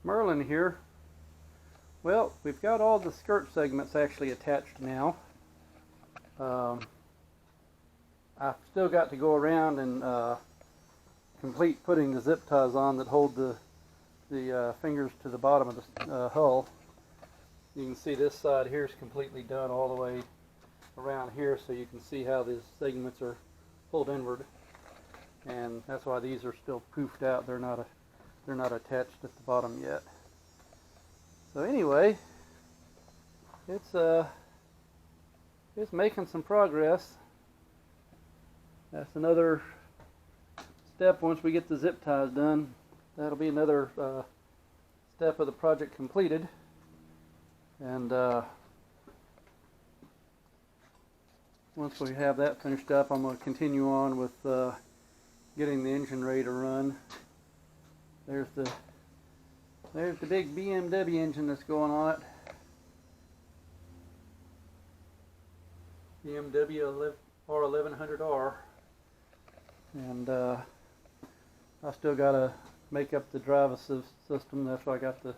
Merlin here. Well, we've got all the skirt segments actually attached now. I've still got to go around and complete putting the zip ties on that hold the fingers to the bottom of the hull. You can see this side here is completely done all the way around here, so you can see how these segments are pulled inward, and that's why these are still poofed out. They're not attached at the bottom yet. So anyway, it's making some progress. That's another step. Once we get the zip ties done, that'll be another step of the project completed. And once we have that finished up, I'm going to continue on with getting the engine ready to run. There's the big BMW engine that's going on it. BMW R1100R. And I still got to make up the drive assist system. That's why I got the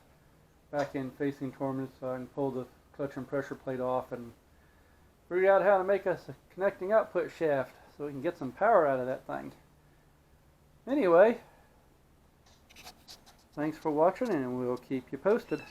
back end facing toward me, so I can pull the clutch and pressure plate off and figure out how to make us a connecting output shaft so we can get some power out of that thing. Anyway, thanks for watching, and we'll keep you posted.